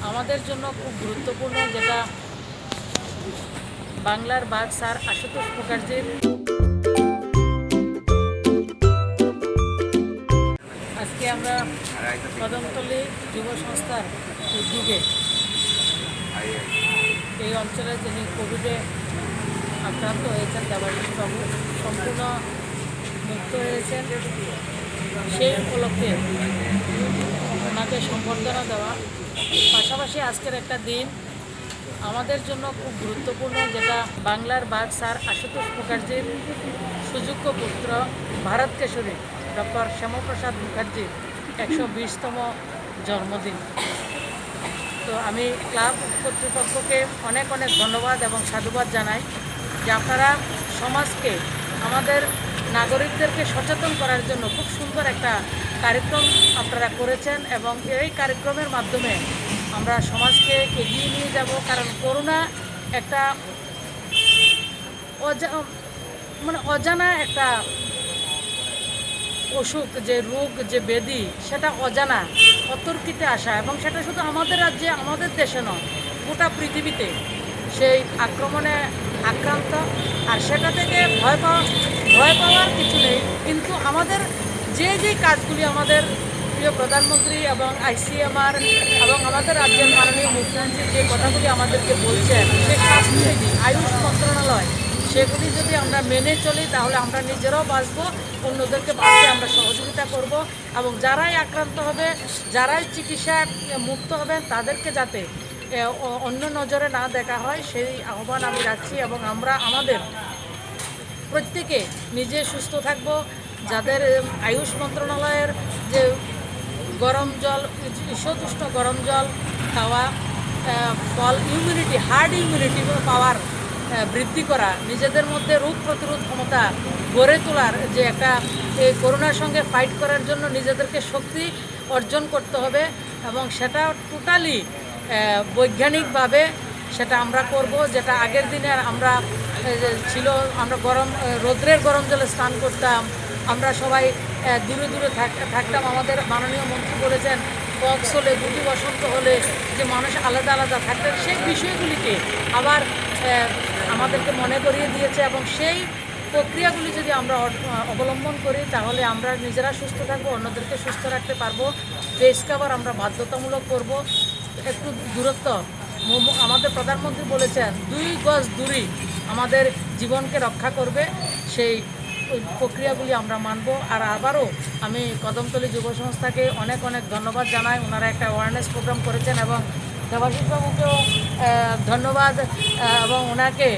আমাদের জন্য খুব গুরুত্বপূর্ণ, যেটা বাংলার বাঘ স্যার আশুতোষ মুখার্জির আজকে আমরা কদমতলী যুব সংস্থার উদ্যোগে এই অঞ্চলে যিনি কোভিডে আক্রান্ত হয়েছেন দেবাশিস বাবু সম্পূর্ণ মুক্ত হয়েছেন, সেই উপলক্ষে ওনাকে সম্বর্ধনা দেওয়া। পাশাপাশি আজকের একটা দিন আমাদের জন্য খুব গুরুত্বপূর্ণ, যেটা বাংলার বাঘ স্যার আশুতোষ মুখার্জির সুযোগ্য পুত্র ভারত কেশরী ডক্টর শ্যামাপ্রসাদ মুখার্জির 120তম জন্মদিন। তো আমি ক্লাব কর্তৃপক্ষকে অনেক অনেক ধন্যবাদ এবং সাধুবাদ জানাই যে আপনারা সমাজকে, আমাদের নাগরিকদেরকে সচেতন করার জন্য খুব সুন্দর একটা কার্যক্রম আপনারা করেছেন এবং এই কার্যক্রমের মাধ্যমে আমরা সমাজকে এগিয়ে নিয়ে যাব। কারণ করোনা একটা অজানা একটা অসুখ, যে রোগ, যে ব্যাধি, সেটা অজানা অতর্কিতে আসা, এবং সেটা শুধু আমাদের রাজ্যে, আমাদের দেশে নয়, গোটা পৃথিবীতে সেই আক্রমণে আক্রান্ত। আর সেটা থেকে ভয় পাওয়ার কিছু নেই, কিন্তু আমাদের যে কাজগুলি আমাদের প্রিয় প্রধানমন্ত্রী এবং ICMR এবং আমাদের রাজ্যের মাননীয় মুখ্যমন্ত্রী যে কথাগুলি আমাদেরকে বলছেন, সেই স্বাস্থ্যবিধি, আয়ুষ মন্ত্রণালয়, সেগুলি যদি আমরা মেনে চলি তাহলে আমরা নিজেরাও বাঁচবো, অন্যদেরকে বাঁচতে আমরা সহযোগিতা করব। এবং যারাই আক্রান্ত হবে, যারাই চিকিৎসা মুক্ত হবেন, তাদেরকে যাতে অন্য নজরে না দেখা হয়, সেই আহ্বান আমি রাখছি। এবং আমরা আমাদের প্রত্যেকে নিজে সুস্থ থাকব। যাদের আয়ুষ মন্ত্রণালয়ের যে গরম জল, ঈষদুষ্ণ গরম জল খাওয়া, ফল, ইমিউনিটি, হার্ড ইমিউনিটি পাওয়ার বৃদ্ধি করা, নিজেদের মধ্যে রোগ প্রতিরোধ ক্ষমতা গড়ে তোলার যে একটা, এই করোনার সঙ্গে ফাইট করার জন্য নিজেদেরকে শক্তি অর্জন করতে হবে, এবং সেটা টোটালি বৈজ্ঞানিকভাবে সেটা আমরা করব। যেটা আগের দিনে আমরা আমরা রৌদ্রের গরম জলে স্নান করতাম, আমরা সবাই দূরে দূরে থাকতাম। আমাদের মাননীয় মন্ত্রী বলেছেন পক্স হলে, গুটি বসন্ত হলে যে মানুষ আলাদা আলাদা থাকতেন, সেই বিষয়গুলিকে আবার আমাদেরকে মনে করিয়ে দিয়েছে। এবং সেই প্রক্রিয়াগুলি যদি আমরা অবলম্বন করি তাহলে আমরা নিজেরা সুস্থ থাকবো, অন্যদেরকে সুস্থ রাখতে পারবো। ফেস কভার আমরা বাধ্যতামূলক করব, একটু দূরত্ব, আমাদের প্রধানমন্ত্রী বলেছেন 2 গজ দূরই আমাদের জীবনকে রক্ষা করবে, সেই প্রক্রিয়াগুলি আমরা মানব। আর আবারও আমি কদমতলী যুব সংস্থাকে অনেক অনেক ধন্যবাদ জানাই। ওনারা একটা অ্যাওয়ারনেস প্রোগ্রাম করেছেন, এবং দেবাশিসবাবুকেও ধন্যবাদ, এবং ওনাকে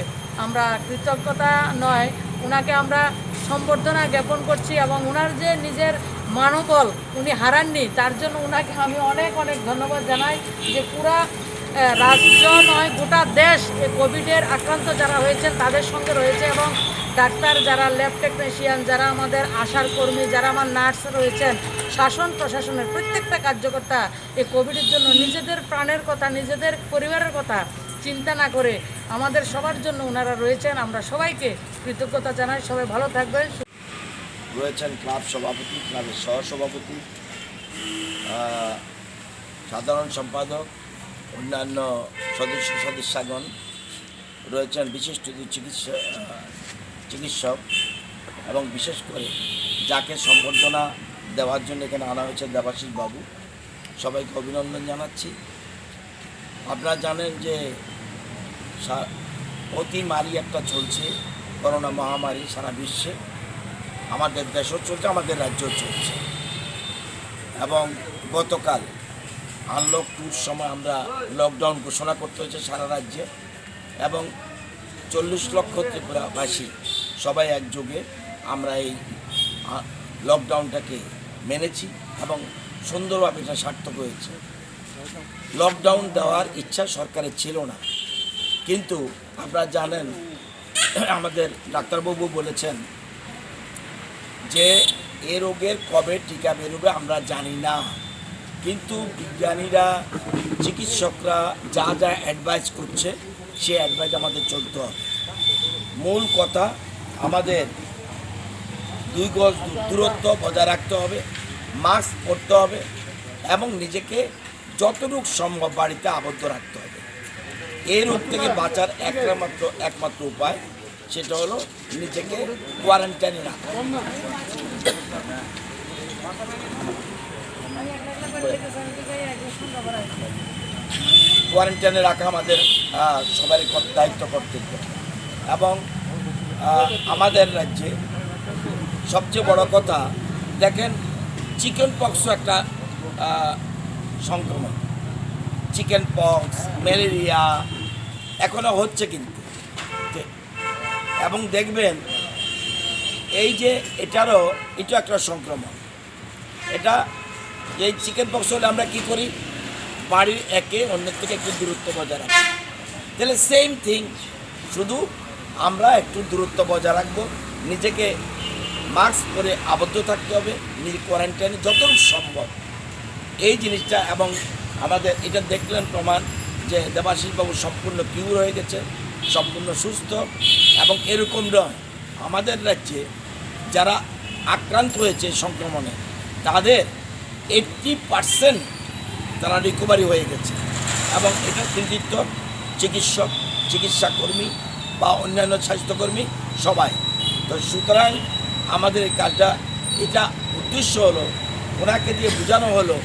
আমরা কৃতজ্ঞতা নয়, ওনাকে আমরা সম্বর্ধনা জ্ঞাপন করছি। এবং ওনার যে নিজের মানববল উনি হারাননি, তার জন্য ওনাকে আমি অনেক অনেক ধন্যবাদ জানাই। যে পুরা রাজ্য নয়, গোটা দেশ এই কোভিডের আক্রান্ত যারা হয়েছেন তাদের সঙ্গে রয়েছে, এবং ডাক্তার, যারা ল্যাব টেকনিশিয়ান, যারা আমাদের আশার কর্মী, যারা আমার নার্স রয়েছেন, শাসন প্রশাসনের প্রত্যেকটা কার্যকর্তা এই কোভিডের জন্য নিজেদের প্রাণের কথা, নিজেদের পরিবারের কথা চিন্তা না করে আমাদের সবার জন্য ওনারা রয়েছেন। আমরা সবাইকে কৃতজ্ঞতা জানাই। সবাই ভালো থাকবেন। রয়েছেন ক্লাব সভাপতি, ক্লাবের সহসভাপতি, সাধারণ সম্পাদক, অন্যান্য সদস্যগণ রয়েছেন, বিশিষ্ট চিকিৎসক, এবং বিশেষ করে যাকে সম্বর্ধনা দেওয়ার জন্য এখানে আনা হয়েছে দেবাশিস বাবু, সবাইকে অভিনন্দন জানাচ্ছি। আপনারা জানেন যে অতিমারি একটা চলছে, করোনা মহামারী সারা বিশ্বে, আমাদের দেশও চলছে, আমাদের রাজ্যও চলছে। এবং গতকাল আনলক 2 সময় আমরা লকডাউন ঘোষণা করতে হয়েছে সারা রাজ্যে, এবং 40 লক্ষ ত্রিপুরাবাসী সবাই একযোগে আমরা এই লকডাউনটাকে মেনেছি, এবং সুন্দরভাবে এটা সার্থক হয়েছে। লকডাউন দেওয়ার ইচ্ছা সরকারের ছিল না, কিন্তু আপনারা জানেন আমাদের ডাক্তারবাবু বলেছেন যে এ রোগের কবে টিকা বেরোবে আমরা জানি না, কিন্তু বিজ্ঞানীরা, চিকিৎসকরা যা যা অ্যাডভাইস করছে সে অ্যাডভাইস আমাদের চলতে হবে। মূল কথা, আমাদের 2 গজ দূরত্ব বজায় রাখতে হবে, মাস্ক পরতে হবে, এবং নিজেকে যতটুকু সম্ভব বাড়িতে আবদ্ধ রাখতে হবে। এই রোগ থেকে বাঁচার একমাত্র উপায় সেটা হলো নিজেকে কোয়ারেন্টাইনে রাখা। কোয়ারেন্টাইনে রাখা আমাদের সবারই দায়িত্ব কর্তব্য। এবং আমাদের রাজ্যে সবচেয়ে বড় কথা দেখেন, চিকেন পক্সও একটা সংক্রমণ। চিকেন পক্স, ম্যালেরিয়া এখনও হচ্ছে কিন্তু। এবং দেখবেন এই যে এটা একটা সংক্রমণ। এই চিকেন পক্স হলে আমরা কী করি, বাড়ির একে অন্যের থেকে একটু দূরত্ব বজায় রাখি। তাহলে সেম থিং, শুধু আমরা একটু দূরত্ব বজায় রাখবো, নিজেকে মাস্ক পরে আবদ্ধ থাকতে হবে, নিজে কোয়ারেন্টাইনে যতটুকু সম্ভব এই জিনিসটা। এবং আমাদের এটা দেখলেন প্রমাণ যে দেবাশিসবাবু সম্পূর্ণ কিউর হয়ে গেছে, সম্পূর্ণ সুস্থ। এবং এরকম নয়, আমাদের রাজ্যে যারা আক্রান্ত হয়েছে সংক্রমণে তাদের 80% তারা রিকভারি হয়ে গেছে। এবং এটা কৃতিত্ব চিকিৎসক, চিকিৎসাকর্মী বা অন্যান্য স্বাস্থ্যকর্মী সবাই। তো সুতরাং আমাদের এই কাজটা, এটা উদ্দেশ্য হলো ওনাকে দিয়ে বোঝানো হলো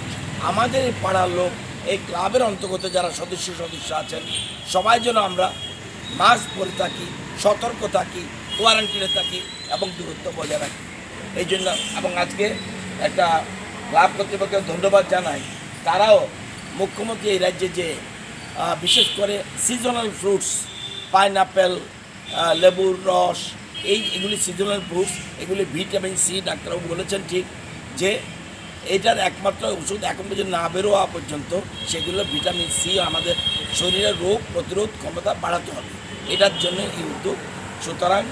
আমাদের এই পাড়ার লোক, এই ক্লাবের অন্তর্গত যারা সদস্য আছেন সবাই যেন আমরা মাস্ক পরে থাকি, সতর্ক থাকি, কোয়ারেন্টাইনে থাকি এবং দূরত্ব বজায় রাখি। এই জন্য এবং আজকে একটা ক্লাব কর্তৃপক্ষকে ধন্যবাদ জানাই। তারাও মুখ্যমন্ত্রী এই রাজ্যে যে বিশেষ করে সিজনাল ফ্রুটস, পাইনঅ্যাপেল, লেবুর রস, এগুলি সিজনাল ফ্রুটস, এগুলি ভিটামিন সি, ডাক্তারবাবু বলেছেন ঠিক যে এটার একমাত্র ওষুধ এখন পর্যন্ত না বেরোয়া পর্যন্ত সেগুলো ভিটামিন সি আমাদের শরীরের রোগ প্রতিরোধ ক্ষমতা বাড়াতে হবে। এটার জন্য এই উদ্যোগ। সুতরাং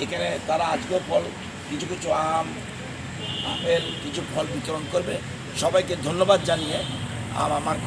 এখানে তারা আজকেও ফল, কিছু কিছু আম, আপেল, কিছু ফল বিতরণ করবে। সবাইকে ধন্যবাদ জানিয়ে আমার